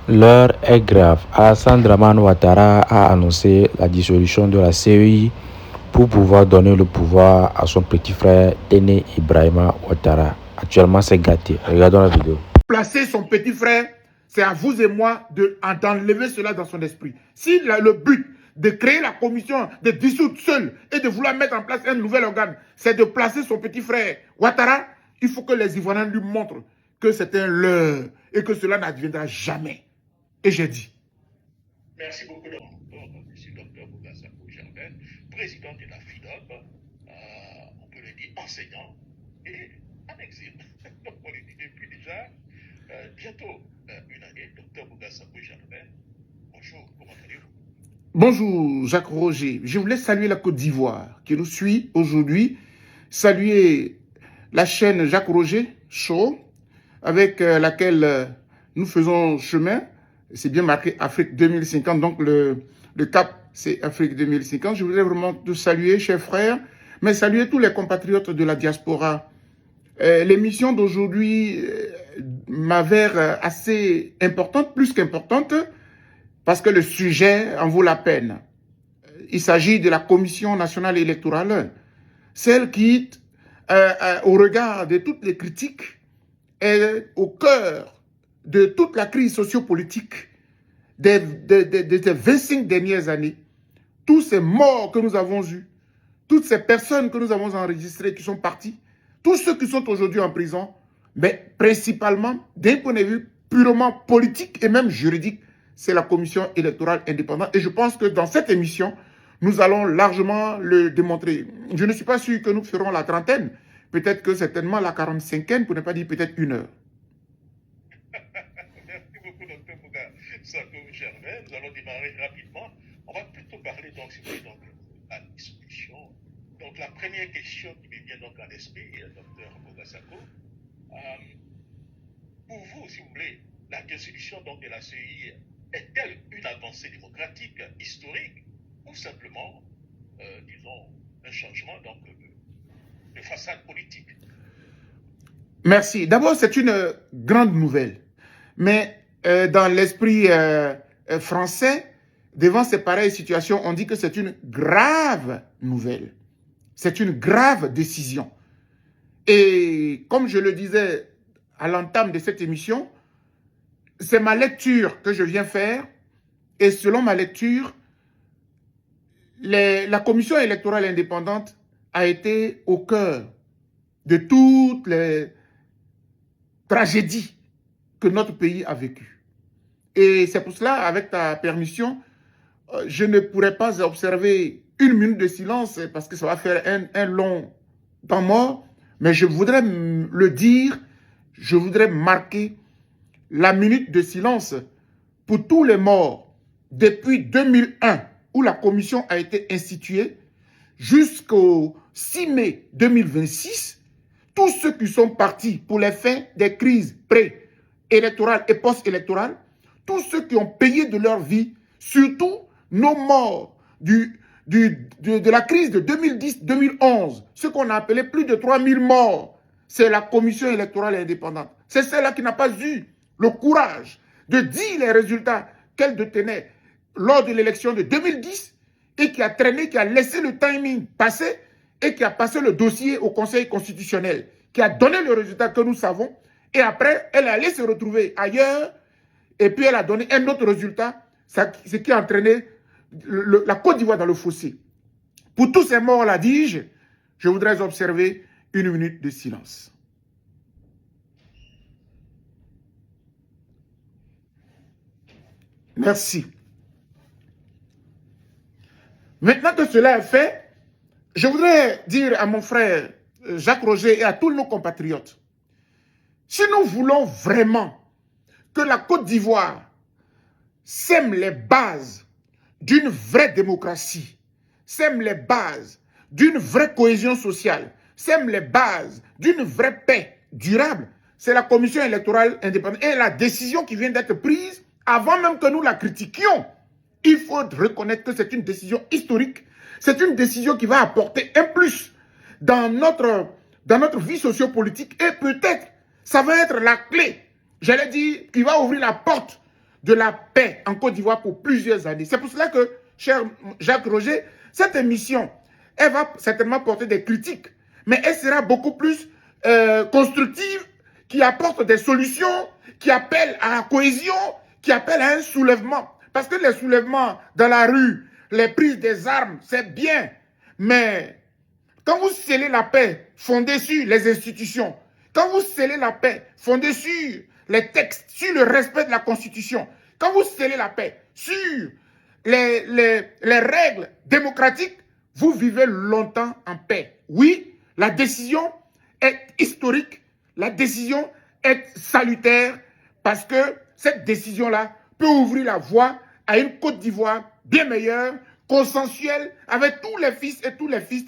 L'heure est grave. Alassane Dramane Ouattara a annoncé la dissolution de la CEI pour pouvoir donner le pouvoir à son petit frère Téné Ibrahima Ouattara. Actuellement, c'est gâté. Regardons la vidéo. Placer son petit frère, c'est à vous et moi d'enlever cela dans son esprit. Si le but de créer la commission, de dissoudre seul et de vouloir mettre en place un nouvel organe, c'est de placer son petit frère Ouattara, il faut que les Ivoiriens lui montrent que c'est un leurre et que cela n'adviendra jamais. Et j'ai dit. Merci beaucoup, M. Dr Bougassako Germain, président de la FIDOB, on peut le dire enseignant et en exil. Donc on le dit depuis déjà bientôt une année. Dr Bougassako Germain, bonjour, comment allez-vous? Bonjour Jacques Roger, je voulais saluer la Côte d'Ivoire qui nous suit aujourd'hui, saluer la chaîne Jacques Roger Show avec laquelle nous faisons chemin. C'est bien marqué Afrique 2050, donc le cap c'est Afrique 2050. Je voudrais vraiment te saluer, chers frères, mais saluer tous les compatriotes de la diaspora. L'émission d'aujourd'hui m'avère assez importante, plus qu'importante, parce que le sujet en vaut la peine. Il s'agit de la Commission nationale électorale, celle qui, au regard de toutes les critiques, est au cœur de toute la crise sociopolitique des 25 dernières années. Tous ces morts que nous avons eus, toutes ces personnes que nous avons enregistrées qui sont parties, tous ceux qui sont aujourd'hui en prison, mais principalement d'un point de vue purement politique et même juridique, c'est la commission électorale indépendante. Et je pense que dans cette émission, nous allons largement le démontrer. Je ne suis pas sûr que nous ferons la trentaine, peut-être que certainement la 45e, pour ne pas dire peut-être 1 heure. Merci beaucoup, Dr Bougassako Germain. Nous allons démarrer rapidement. On va plutôt parler donc, si vous voulez, donc, de la discussion. Donc la première question qui me vient donc à l'esprit, Dr Bougassako, pour vous, si vous voulez, la dissolution donc de la CEI est-elle une avancée démocratique, historique, ou simplement, disons, un changement donc, de façade politique? Merci. D'abord, c'est une grande nouvelle. Mais dans l'esprit français, devant ces pareilles situations, on dit que c'est une grave nouvelle. C'est une grave décision. Et comme je le disais à l'entame de cette émission, c'est ma lecture que je viens faire. Et selon ma lecture, la commission électorale indépendante a été au cœur de toutes les tragédies que notre pays a vécues. Et c'est pour cela, avec ta permission, je ne pourrais pas observer 1 minute de silence parce que ça va faire un long temps mort, mais je voudrais le dire, je voudrais marquer la minute de silence pour tous les morts depuis 2001 où la commission a été instituée jusqu'au 6 mai 2026, tous ceux qui sont partis pour les fins des crises pré-électorales et post-électorales, tous ceux qui ont payé de leur vie, surtout nos morts de la crise de 2010-2011, ce qu'on a appelé plus de 3000 morts, c'est la commission électorale indépendante. C'est celle-là qui n'a pas eu le courage de dire les résultats qu'elle détenait lors de l'élection de 2010 et qui a traîné, qui a laissé le timing passer et qui a passé le dossier au Conseil constitutionnel, qui a donné le résultat que nous savons. Et après, elle est allée se retrouver ailleurs et puis elle a donné un autre résultat, ce qui a entraîné la Côte d'Ivoire dans le fossé. Pour tous ces morts-là, dis-je, je voudrais observer 1 minute de silence. Merci. Maintenant que cela est fait, je voudrais dire à mon frère Jacques Roger et à tous nos compatriotes, si nous voulons vraiment que la Côte d'Ivoire sème les bases d'une vraie démocratie, sème les bases d'une vraie cohésion sociale, sème les bases d'une vraie paix durable, c'est la commission électorale indépendante. Et la décision qui vient d'être prise, avant même que nous la critiquions, il faut reconnaître que c'est une décision historique. C'est une décision qui va apporter un plus dans notre vie sociopolitique. Et peut-être, ça va être la clé, j'allais dire, qui va ouvrir la porte de la paix en Côte d'Ivoire pour plusieurs années. C'est pour cela que, cher Jacques Roger, cette émission, elle va certainement porter des critiques, mais elle sera beaucoup plus constructive, qui apporte des solutions, qui appelle à la cohésion, qui appelle à un soulèvement. Parce que les soulèvements dans la rue, les prises des armes, c'est bien, mais quand vous scellez la paix fondée sur les institutions, quand vous scellez la paix fondée sur les textes, sur le respect de la Constitution, quand vous scellez la paix sur les règles démocratiques, vous vivez longtemps en paix. Oui, la décision est historique, la décision est salutaire, parce que cette décision-là peut ouvrir la voie à une Côte d'Ivoire bien meilleure, consensuelle, avec tous les fils et tous les fils,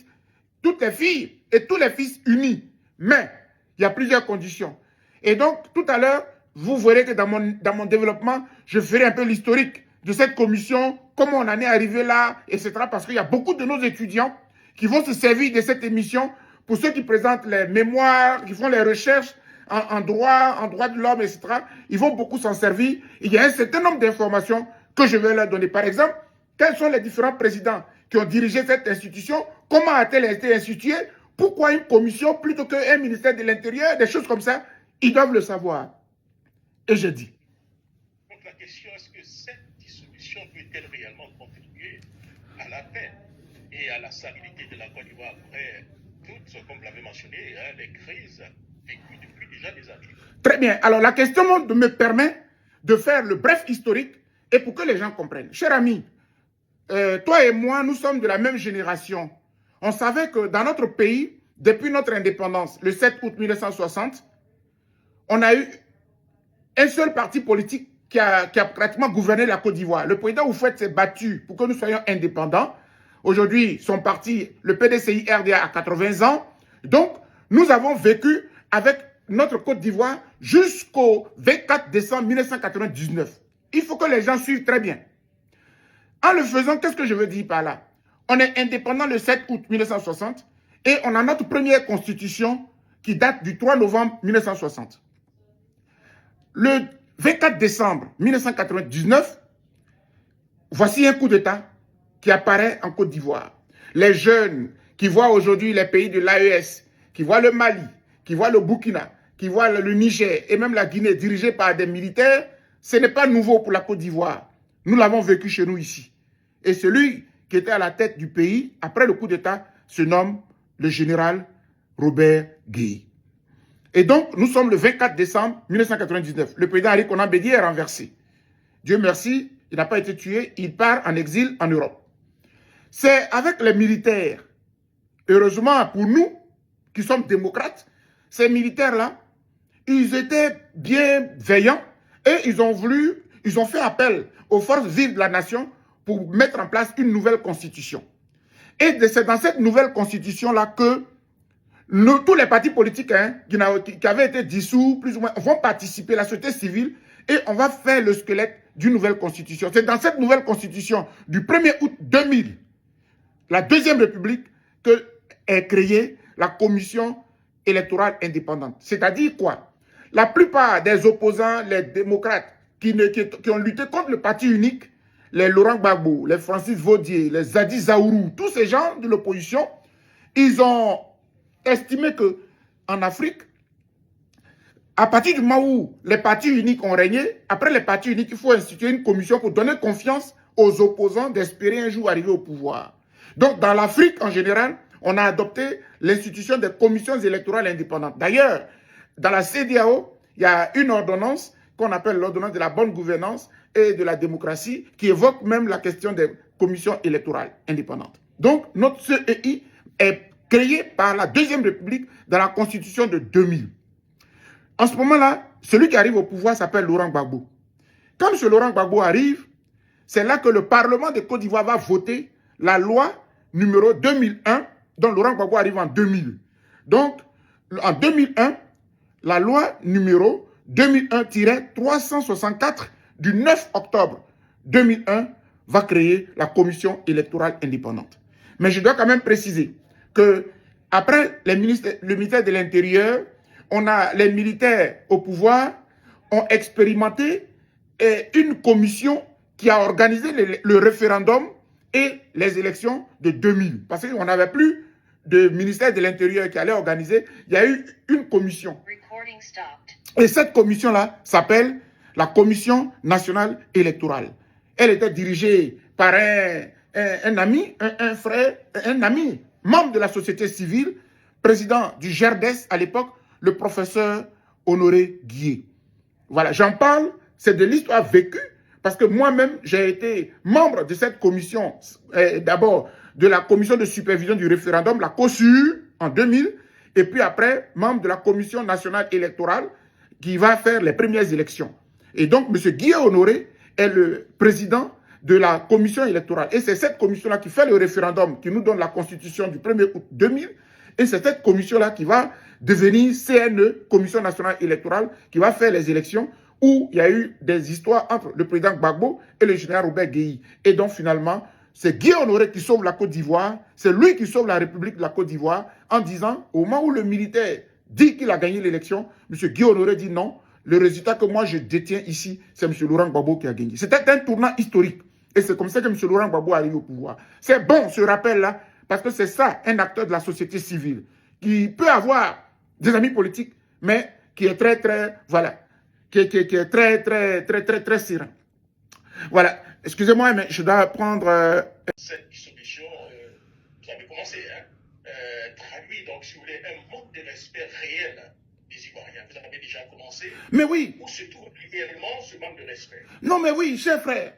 toutes les filles et tous les fils unis. Mais il y a plusieurs conditions. Et donc, tout à l'heure, vous verrez que dans mon développement, je ferai un peu l'historique de cette commission, comment on en est arrivé là, etc. Parce qu'il y a beaucoup de nos étudiants qui vont se servir de cette émission pour ceux qui présentent les mémoires, qui font les recherches en droit de l'homme, etc. Ils vont beaucoup s'en servir. Il y a un certain nombre d'informations que je vais leur donner. Par exemple, quels sont les différents présidents qui ont dirigé cette institution? Comment a-t-elle été instituée? Pourquoi une commission plutôt qu'un ministère de l'Intérieur? Des choses comme ça, ils doivent le savoir. Et je dis. Donc la question, est-ce que cette dissolution peut-elle réellement contribuer à la paix et à la stabilité de la Côte d'Ivoire après toutes, comme vous l'avez mentionné, les crises vécues depuis déjà des années? Très bien. Alors la question me permet de faire le bref historique et pour que les gens comprennent. Cher ami, toi et moi, nous sommes de la même génération. On savait que dans notre pays, depuis notre indépendance, le 7 août 1960, on a eu un seul parti politique qui a pratiquement gouverné la Côte d'Ivoire. Le président Houphouët s'est battu pour que nous soyons indépendants. Aujourd'hui, son parti, le PDCI-RDA, a 80 ans. Donc, nous avons vécu avec notre Côte d'Ivoire jusqu'au 24 décembre 1999. Il faut que les gens suivent très bien. En le faisant, qu'est-ce que je veux dire par là? On est indépendant le 7 août 1960 et on a notre première constitution qui date du 3 novembre 1960. Le 24 décembre 1999, voici un coup d'État qui apparaît en Côte d'Ivoire. Les jeunes qui voient aujourd'hui les pays de l'AES, qui voient le Mali, qui voient le Burkina, qui voient le Niger et même la Guinée dirigée par des militaires, ce n'est pas nouveau pour la Côte d'Ivoire. Nous l'avons vécu chez nous ici. Et celui qui était à la tête du pays, après le coup d'État, se nomme le général Robert Guèye. Et donc, nous sommes le 24 décembre 1999. Le président Henri Konan Bédié est renversé. Dieu merci, il n'a pas été tué, il part en exil en Europe. C'est avec les militaires, heureusement pour nous, qui sommes démocrates, ces militaires-là, ils étaient bienveillants et ils ont fait appel aux forces vives de la nation pour mettre en place une nouvelle constitution. Et c'est dans cette nouvelle constitution-là que tous les partis politiques qui avaient été dissous, plus ou moins, vont participer, la société civile, et on va faire le squelette d'une nouvelle constitution. C'est dans cette nouvelle constitution du 1er août 2000, la Deuxième République, que est créée la commission électorale indépendante. C'est-à-dire quoi? La plupart des opposants, les démocrates, qui ont lutté contre le parti unique, les Laurent Gbagbo, les Francis Vaudier, les Zadi Zaourou, tous ces gens de l'opposition, ils ont estimé qu'en Afrique, à partir du moment où les partis uniques ont régné, après les partis uniques, il faut instituer une commission pour donner confiance aux opposants d'espérer un jour arriver au pouvoir. Donc, dans l'Afrique en général, on a adopté l'institution des commissions électorales indépendantes. D'ailleurs, dans la CEDEAO, il y a une ordonnance qu'on appelle l'ordonnance de la bonne gouvernance et de la démocratie, qui évoque même la question des commissions électorales indépendantes. Donc, notre CEI est créé par la Deuxième République dans la Constitution de 2000. En ce moment-là, celui qui arrive au pouvoir s'appelle Laurent Gbagbo. Quand M. Laurent Gbagbo arrive, c'est là que le Parlement de Côte d'Ivoire va voter la loi numéro 2001, dont Laurent Gbagbo arrive en 2000. Donc, en 2001, la loi numéro 2001-364 du 9 octobre 2001 va créer la commission électorale indépendante. Mais je dois quand même préciser que après le ministère de l'Intérieur, les militaires au pouvoir ont expérimenté une commission qui a organisé le référendum et les élections de 2000. Parce qu'on n'avait plus de ministère de l'Intérieur qui allait organiser. Il y a eu une commission. Et cette commission-là s'appelle la Commission nationale électorale. Elle était dirigée par un ami, un frère, un ami, membre de la société civile, président du GERDES à l'époque, le professeur Honoré Guillet. Voilà, j'en parle, c'est de l'histoire vécue, parce que moi-même, j'ai été membre de cette commission, d'abord de la commission de supervision du référendum, la COSU, en 2000, et puis après, membre de la commission nationale électorale, qui va faire les premières élections. Et donc, M. Guillet Honoré est le président de la commission électorale. Et c'est cette commission-là qui fait le référendum, qui nous donne la constitution du 1er août 2000, et c'est cette commission-là qui va devenir CNE, Commission nationale électorale, qui va faire les élections où il y a eu des histoires entre le président Gbagbo et le général Robert Guèye. Et donc finalement, c'est Guy Honoré qui sauve la Côte d'Ivoire, c'est lui qui sauve la République de la Côte d'Ivoire en disant, au moment où le militaire dit qu'il a gagné l'élection, M. Guy Honoré dit non, le résultat que moi je détiens ici, c'est M. Laurent Gbagbo qui a gagné. C'était un tournant historique. Et c'est comme ça que M. Laurent Gbagbo arrive au pouvoir. C'est bon ce rappel-là, parce que c'est ça, un acteur de la société civile, qui peut avoir des amis politiques, mais qui est très, voilà, qui est très serein. Voilà, excusez-moi, mais je dois prendre... Cette dissolution qui avait commencé, traduit donc, si vous voulez, un manque de respect réel des Ivoiriens. Vous avez déjà commencé. Mais oui. Où se trouve réellement ce manque de respect? Non, mais oui, cher frère.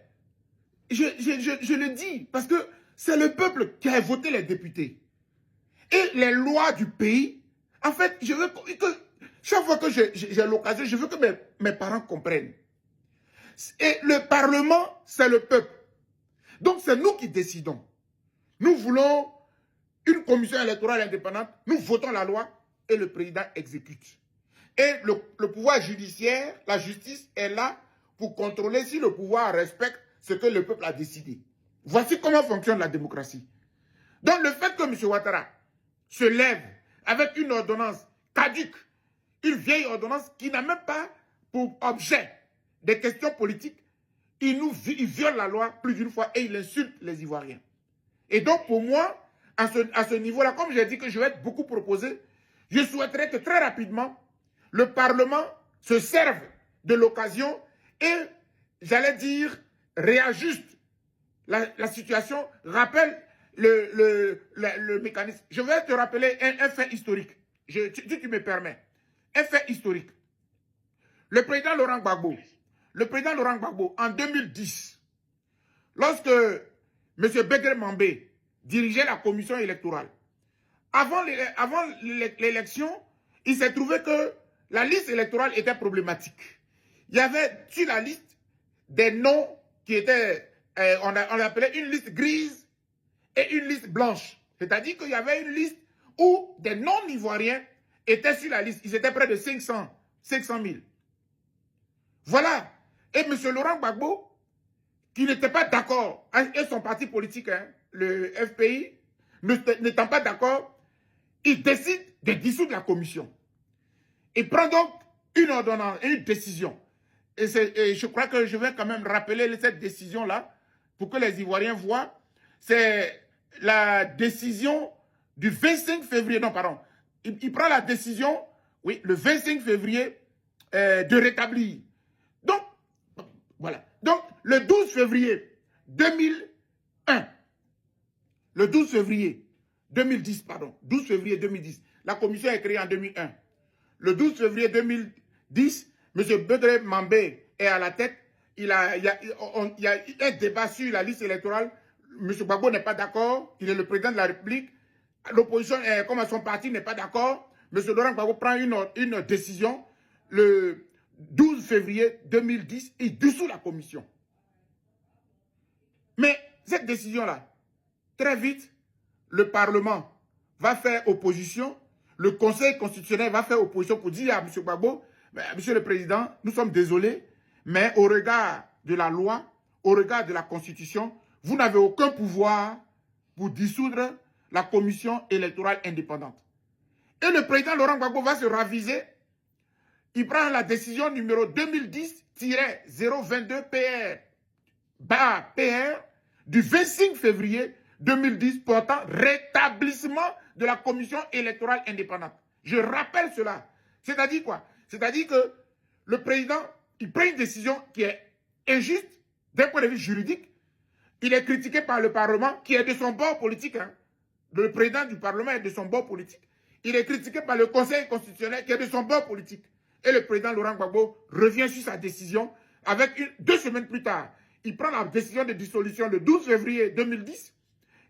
Je le dis, parce que c'est le peuple qui a voté les députés. Et les lois du pays, en fait, je veux que, chaque fois que j'ai l'occasion, je veux que mes parents comprennent. Et le Parlement, c'est le peuple. Donc, c'est nous qui décidons. Nous voulons une commission électorale indépendante, nous votons la loi et le président exécute. Et le pouvoir judiciaire, la justice est là pour contrôler si le pouvoir respecte ce que le peuple a décidé. Voici comment fonctionne la démocratie. Donc, le fait que M. Ouattara se lève avec une ordonnance caduque, une vieille ordonnance qui n'a même pas pour objet des questions politiques, il viole la loi plus d'une fois et il insulte les Ivoiriens. Et donc pour moi, à ce niveau-là, comme j'ai dit que je vais être beaucoup proposé, je souhaiterais que très rapidement, le Parlement se serve de l'occasion et, j'allais dire, réajuste la situation, rappelle le mécanisme. Je vais te rappeler un fait historique, si tu me permets. Un fait historique. Le président Laurent Gbagbo, en 2010, lorsque M. Bégué Mambé dirigeait la commission électorale, avant l'élection, il s'est trouvé que la liste électorale était problématique. Il y avait sur la liste des noms qui étaient, on l'appelait une liste grise et une liste blanche. C'est-à-dire qu'il y avait une liste où des non-ivoiriens étaient sur la liste. Ils étaient près de 500 000. Voilà. Et M. Laurent Gbagbo, qui n'était pas d'accord, et son parti politique, hein, le FPI, n'étant pas d'accord, il décide de dissoudre la commission. Il prend donc une ordonnance, une décision. Et je crois que je vais quand même rappeler cette décision-là pour que les Ivoiriens voient. C'est la décision du 25 février, non pardon, il prend la décision, oui, le 25 février de rétablir. Donc, voilà. Donc, le 12 février 2001, le 12 février 2010, pardon, 12 février 2010, la commission est créée en 2001. Le 12 février 2010, M. Bégué Mambé est à la tête. Il y a un débat sur la liste électorale. M. Gbagbo n'est pas d'accord. Il est le président de la République. L'opposition, comme son parti, n'est pas d'accord. M. Laurent Gbagbo prend une décision. Le 12 février 2010, il dissout la commission. Mais cette décision-là, très vite, le Parlement va faire opposition. Le Conseil constitutionnel va faire opposition pour dire à M. Gbagbo, Monsieur le Président, nous sommes désolés, mais au regard de la loi, au regard de la Constitution, vous n'avez aucun pouvoir pour dissoudre la commission électorale indépendante. Et le président Laurent Gbagbo va se raviser il prend la décision numéro 2010-022 PR du 25 février 2010 portant rétablissement de la commission électorale indépendante. Je rappelle cela. C'est-à-dire quoi? C'est-à-dire que le président, il prend une décision qui est injuste d'un point de vue juridique. Il est critiqué par le Parlement qui est de son bord politique. Hein. Le président du Parlement est de son bord politique. Il est critiqué par le Conseil constitutionnel qui est de son bord politique. Et le président Laurent Gbagbo revient sur sa décision avec 2 semaines plus tard. Il prend la décision de dissolution le 12 février 2010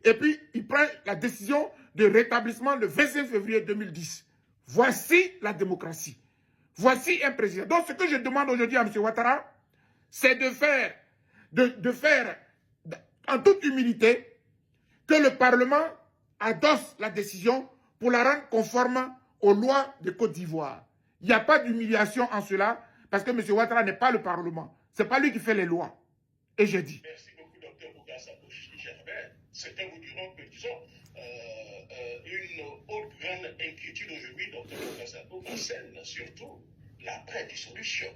et puis il prend la décision de rétablissement le 25 février 2010. Voici la démocratie. Voici un président. Donc ce que je demande aujourd'hui à M. Ouattara, c'est de faire en toute humilité que le Parlement adosse la décision pour la rendre conforme aux lois de Côte d'Ivoire. Il n'y a pas d'humiliation en cela parce que M. Ouattara n'est pas le Parlement. Ce n'est pas lui qui fait les lois. Et j'ai dit. Merci beaucoup, Dr Bougassabo Gervais. Certains vous diront que, disons, une autre grande inquiétude aujourd'hui, Dr Bougassabo, concerne surtout l'après-dissolution.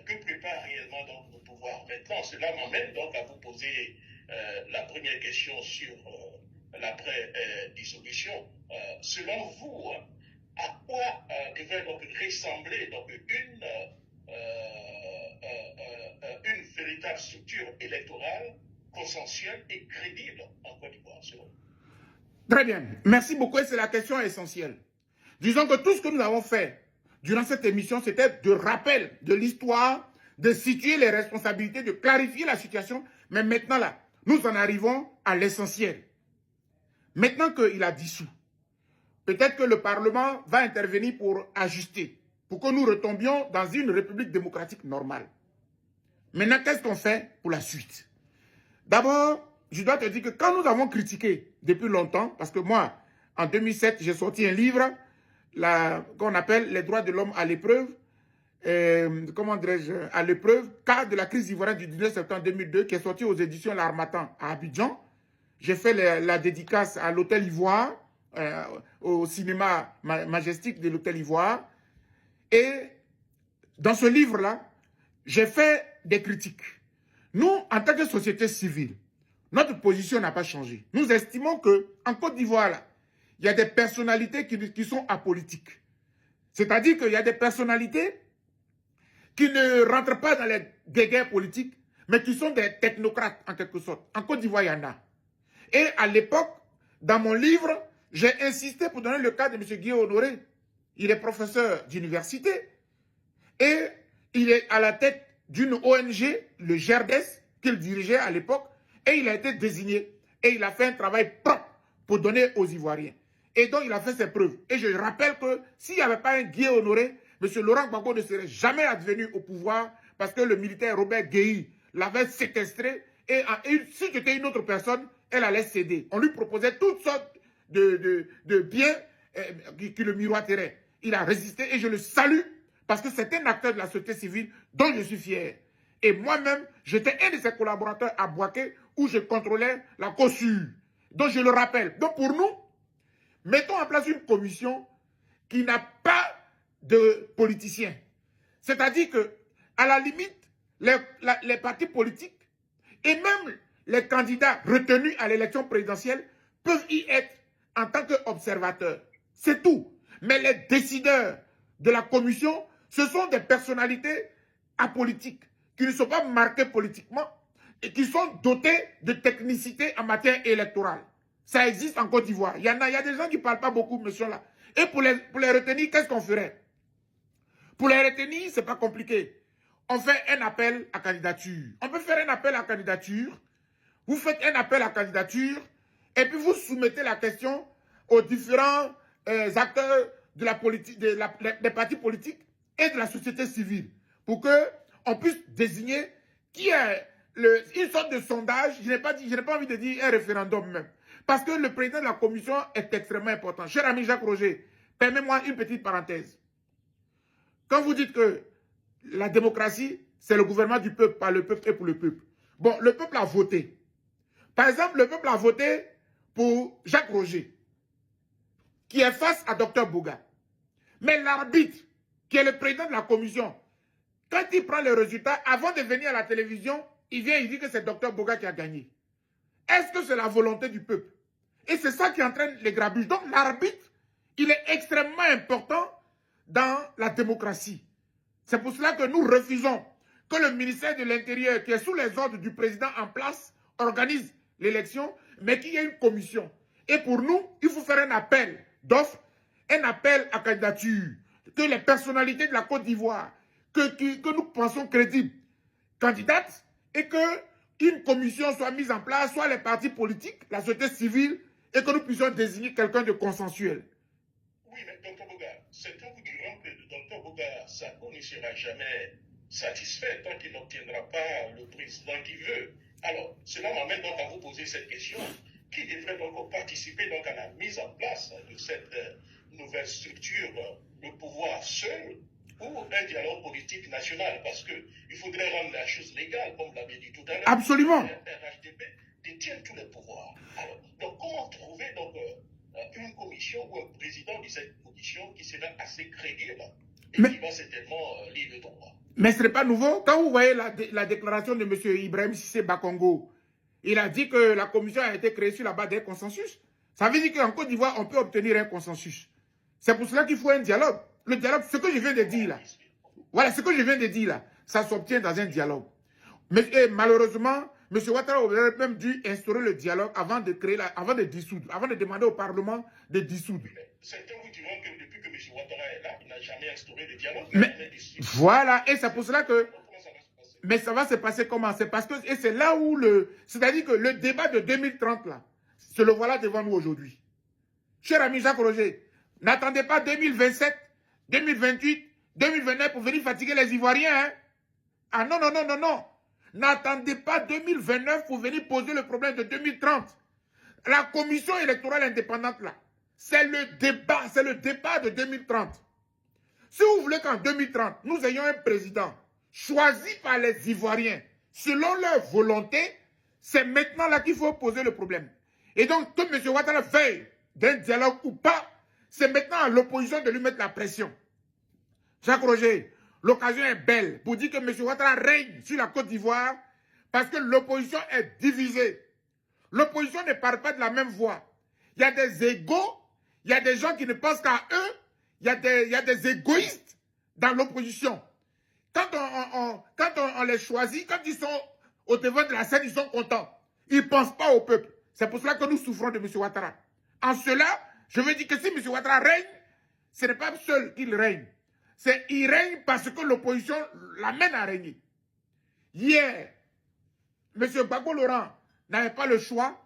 Que prépare réellement donc le pouvoir maintenant? Cela m'amène donc à vous poser la première question sur l'après-dissolution. Selon vous, à quoi devrait donc ressembler donc une véritable structure électorale consensuelle et crédible en Côte d'Ivoire, selon vous? Très bien. Merci beaucoup et c'est la question essentielle. Disons que tout ce que nous avons fait durant cette émission, c'était de rappel de l'histoire, de situer les responsabilités, de clarifier la situation. Mais maintenant, là, nous en arrivons à l'essentiel. Maintenant qu'il a dissous, peut-être que le Parlement va intervenir pour ajuster, pour que nous retombions dans une république démocratique normale. Maintenant, qu'est-ce qu'on fait pour la suite? D'abord, je dois te dire que quand nous avons critiqué depuis longtemps, parce que moi, en 2007, j'ai sorti un livre qu'on appelle « Les droits de l'homme à l'épreuve », comment dirais-je, à l'épreuve, cas de la crise ivoirienne du 19 septembre 2002, qui est sorti aux éditions L'Harmattan à Abidjan. J'ai fait la dédicace à l'Hôtel Ivoire, au cinéma majestique de l'Hôtel Ivoire. Et dans ce livre-là, j'ai fait des critiques. Nous, en tant que société civile, notre position n'a pas changé. Nous estimons qu'en Côte d'Ivoire, là, il y a des personnalités qui sont apolitiques. C'est-à-dire qu'il y a des personnalités qui ne rentrent pas dans les guerres politiques, mais qui sont des technocrates, en quelque sorte. En Côte d'Ivoire, il y en a. Et à l'époque, dans mon livre, j'ai insisté pour donner le cas de M. Guillaume Honoré. Il est professeur d'université et il est à la tête d'une ONG, le GERDES, qu'il dirigeait à l'époque, et il a été désigné. Et il a fait un travail propre pour donner aux Ivoiriens. Et donc, il a fait ses preuves. Et je rappelle que s'il n'y avait pas un Guillaume Honoré, M. Laurent Gbagbo ne serait jamais advenu au pouvoir parce que le militaire Robert Guéhi l'avait séquestré. Et si c'était une autre personne, elle allait céder. On lui proposait toutes sortes de biens qui le miroiteraient. Il a résisté et je le salue parce que c'est un acteur de la société civile dont je suis fier. Et moi-même, j'étais un de ses collaborateurs à Boaké où je contrôlais la COSUR. Donc je le rappelle. Donc pour nous, mettons en place une commission qui n'a pas de politiciens. C'est-à-dire que, à la limite, les partis politiques et même les candidats retenus à l'élection présidentielle peuvent y être en tant qu'observateurs. C'est tout. Mais les décideurs de la commission, ce sont des personnalités apolitiques qui ne sont pas marquées politiquement et qui sont dotés de technicité en matière électorale. Ça existe en Côte d'Ivoire. Il y a des gens qui ne parlent pas beaucoup, monsieur là. Et pour les retenir, qu'est-ce qu'on ferait? Pour les retenir, ce n'est pas compliqué. On fait un appel à candidature. On peut faire un appel à candidature. Vous faites un appel à candidature et puis vous soumettez la question aux différents acteurs de la politique, des partis politiques et de la société civile pour qu'on puisse désigner qui est une sorte de sondage. Je n'ai pas envie de dire un référendum même. Parce que le président de la commission est extrêmement important. Cher ami Jacques Roger, permets-moi une petite parenthèse. Quand vous dites que la démocratie, c'est le gouvernement du peuple, par le peuple et pour le peuple. Bon, le peuple a voté. Par exemple, le peuple a voté pour Jacques Roger, qui est face à Dr Bouga. Mais l'arbitre qui est le président de la commission, quand il prend les résultats, avant de venir à la télévision, il vient, il dit que c'est Dr Boga qui a gagné. Est-ce que c'est la volonté du peuple? Et c'est ça qui entraîne les grabuges. Donc l'arbitre, il est extrêmement important dans la démocratie. C'est pour cela que nous refusons que le ministère de l'Intérieur, qui est sous les ordres du président en place, organise l'élection, mais qu'il y ait une commission. Et pour nous, il faut faire un appel d'offres, un appel à candidature, que les personnalités de la Côte d'Ivoire, que nous pensons crédibles, candidatent, et qu'une commission soit mise en place, soit les partis politiques, la société civile, et que nous puissions désigner quelqu'un de consensuel. Oui, mais Dr Boga, certains vous diront que Dr Boga, Sako ne sera jamais satisfait tant qu'il n'obtiendra pas le président qu'il veut. Alors, cela m'amène donc à vous poser cette question. Qui devrait donc participer donc à la mise en place de cette nouvelle structure, le pouvoir seul ou un dialogue politique national? Parce qu'il faudrait rendre la chose légale, comme vous l'avez dit tout à l'heure. Absolument. RHDP détient tous les pouvoirs. Alors, donc comment trouver donc, une commission ou un président de cette commission qui sera assez crédible et qui va certainement lire le droit? Mais ce n'est pas nouveau. Quand vous voyez la déclaration de M. Ibrahim Cissé Bakongo, il a dit que la commission a été créée sur la base d'un consensus. Ça veut dire qu'en Côte d'Ivoire, on peut obtenir un consensus. C'est pour cela qu'il faut un dialogue. Le dialogue, ce que je viens de dire là, voilà, ce que je viens de dire là, ça s'obtient dans un dialogue. Mais malheureusement, M. Ouattara aurait même dû instaurer le dialogue avant de créer, avant de dissoudre, avant de demander au Parlement de dissoudre. Certains vous diront que depuis que M. Ouattara est là, il n'a jamais instauré de dialogue. Voilà, et c'est pour cela que... Mais ça va se passer comment? C'est parce que, et c'est là où c'est-à-dire que le débat de 2030 là, se le voilà devant nous aujourd'hui. Cher ami Jacques Roger, n'attendez pas 2027, 2028, 2029 pour venir fatiguer les Ivoiriens, hein? Ah non, non, non, non, non. N'attendez pas 2029 pour venir poser le problème de 2030. La commission électorale indépendante là, c'est le débat de 2030. Si vous voulez qu'en 2030, nous ayons un président choisi par les Ivoiriens, selon leur volonté, c'est maintenant là qu'il faut poser le problème. Et donc, que M. Ouattara veuille d'un dialogue ou pas, c'est maintenant à l'opposition de lui mettre la pression. Jacques Roger, l'occasion est belle pour dire que M. Ouattara règne sur la Côte d'Ivoire parce que l'opposition est divisée. L'opposition ne parle pas de la même voix. Il y a des égos, il y a des gens qui ne pensent qu'à eux, il y a des égoïstes dans l'opposition. Quand on les choisit, quand ils sont au devant de la scène, ils sont contents. Ils ne pensent pas au peuple. C'est pour cela que nous souffrons de M. Ouattara. En cela, je veux dire que si M. Ouattara règne, ce n'est pas seul qu'il règne. Il règne parce que l'opposition l'amène à régner. Hier, M. Gbagbo Laurent n'avait pas le choix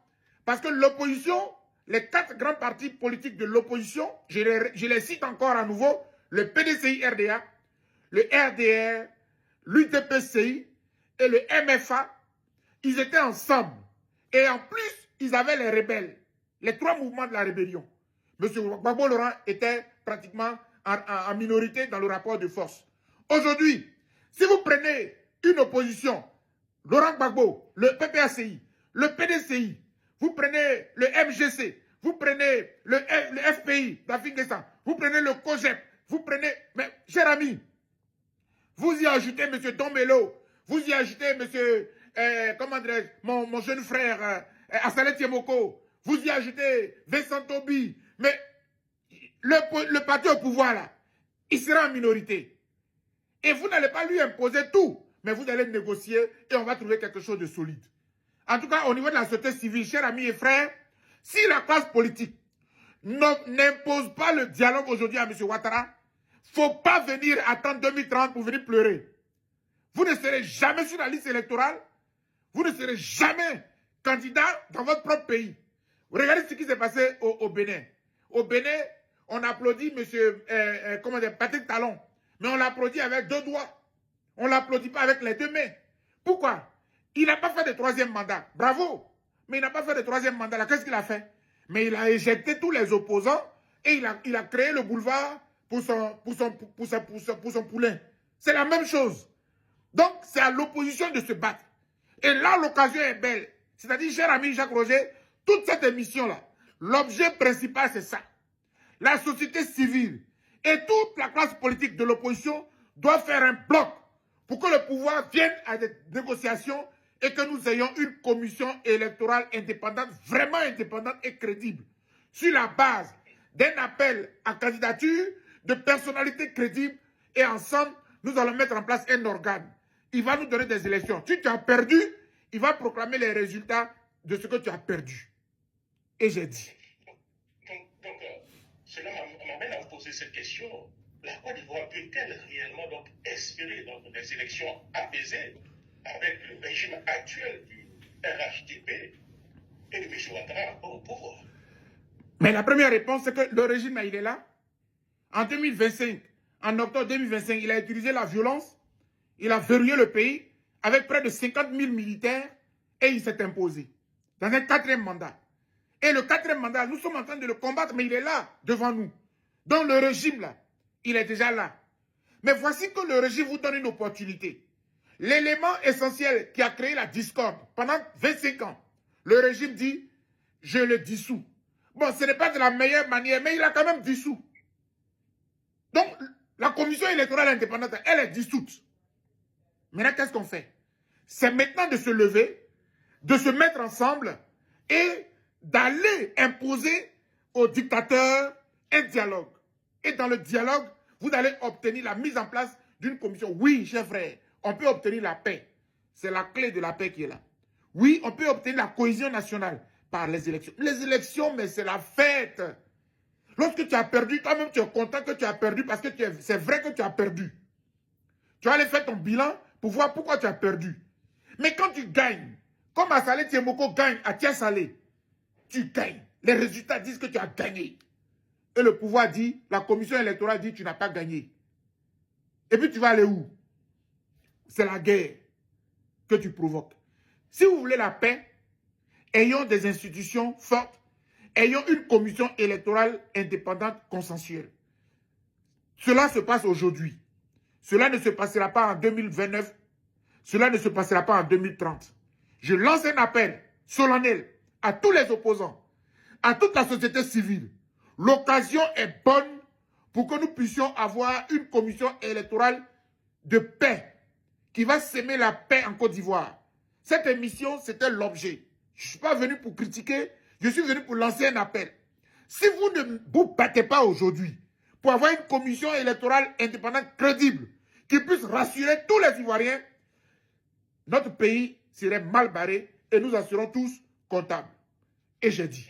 parce que l'opposition, les 4 grands partis politiques de l'opposition, je les cite encore à nouveau, le PDCI-RDA, le RDR, l'UDPCI et le MFA, ils étaient ensemble. Et en plus, ils avaient les rebelles, les 3 mouvements de la rébellion. M. Gbagbo Laurent était pratiquement en minorité dans le rapport de force. Aujourd'hui, si vous prenez une opposition, Laurent Gbagbo, le PPACI, le PDCI, vous prenez le MGC, vous prenez le FPI d'Afrique-Guessan, vous prenez le COGEP, vous prenez... Mais, cher ami, vous y ajoutez M. Dombelo, vous y ajoutez M. Comment dirais-je, mon jeune frère Assalé Tiemoko, vous y ajoutez Vincent Tobi, mais le parti au pouvoir là, il sera en minorité. Et vous n'allez pas lui imposer tout, mais vous allez négocier et on va trouver quelque chose de solide. En tout cas, au niveau de la société civile, chers amis et frères, si la classe politique n'impose pas le dialogue aujourd'hui à M. Ouattara, il ne faut pas venir attendre 2030 pour venir pleurer. Vous ne serez jamais sur la liste électorale. Vous ne serez jamais candidat dans votre propre pays. Regardez ce qui s'est passé au Bénin. Au Bénin, on applaudit M. Patrick Talon. Mais on l'applaudit avec 2 doigts. On ne l'applaudit pas avec les 2 mains. Pourquoi? Il n'a pas fait de 3e mandat. Bravo. Mais il n'a pas fait de 3e mandat. Qu'est-ce qu'il a fait? Mais il a éjecté tous les opposants et il a créé le boulevard pour son poulain. C'est la même chose. Donc, c'est à l'opposition de se battre. Et là, l'occasion est belle. C'est-à-dire, cher ami Jacques Roger, toute cette émission-là, l'objet principal, c'est ça. La société civile Et toute la classe politique de l'opposition doit faire un bloc pour que le pouvoir vienne à des négociations et que nous ayons une commission électorale indépendante, vraiment indépendante et crédible, sur la base d'un appel à candidature de personnalités crédibles, et ensemble, nous allons mettre en place un organe. Il va nous donner des élections. Si tu as perdu, il va proclamer les résultats de ce que tu as perdu. Et j'ai dit. Donc, cela m'amène à vous poser cette question. La Côte d'Ivoire peut-elle réellement donc espérer donc, des élections apaisées avec le régime actuel du RHDP et de M. Ouattara au pouvoir? Mais la première réponse, c'est que le régime, il est là. En 2025, en octobre 2025, il a utilisé la violence, il a verrouillé le pays avec près de 50 000 militaires et il s'est imposé dans un 4e mandat. Et le 4e mandat, nous sommes en train de le combattre, mais il est là, devant nous. Donc le régime, là, il est déjà là. Mais voici que le régime vous donne une opportunité. L'élément essentiel qui a créé la discorde pendant 25 ans, le régime dit, je le dissous. Bon, ce n'est pas de la meilleure manière, mais il a quand même dissous. Donc, la commission électorale indépendante, elle est dissoute. Maintenant, qu'est-ce qu'on fait? C'est maintenant de se lever, de se mettre ensemble et d'aller imposer aux dictateurs un dialogue. Et dans le dialogue, vous allez obtenir la mise en place d'une commission. Oui, chers frères, on peut obtenir la paix. C'est la clé de la paix qui est là. Oui, on peut obtenir la cohésion nationale par les élections. Les élections, mais c'est la fête. Lorsque tu as perdu, toi-même tu es content que tu as perdu parce que c'est vrai que tu as perdu. Tu vas aller faire ton bilan pour voir pourquoi tu as perdu. Mais quand tu gagnes, comme Assalé Tiemoko gagne à Tia-Salé, tu gagnes. Les résultats disent que tu as gagné. Et le pouvoir dit, la commission électorale dit, tu n'as pas gagné. Et puis tu vas aller où? C'est la guerre que tu provoques. Si vous voulez la paix, ayons des institutions fortes, ayons une commission électorale indépendante consensuelle. Cela se passe aujourd'hui. Cela ne se passera pas en 2029. Cela ne se passera pas en 2030. Je lance un appel solennel à tous les opposants, à toute la société civile. L'occasion est bonne pour que nous puissions avoir une commission électorale de paix qui va s'aimer la paix en Côte d'Ivoire. Cette émission, c'était l'objet. Je ne suis pas venu pour critiquer, je suis venu pour lancer un appel. Si vous ne vous battez pas aujourd'hui pour avoir une commission électorale indépendante crédible qui puisse rassurer tous les Ivoiriens, notre pays serait mal barré et nous en serons tous comptables. Et j'ai dit.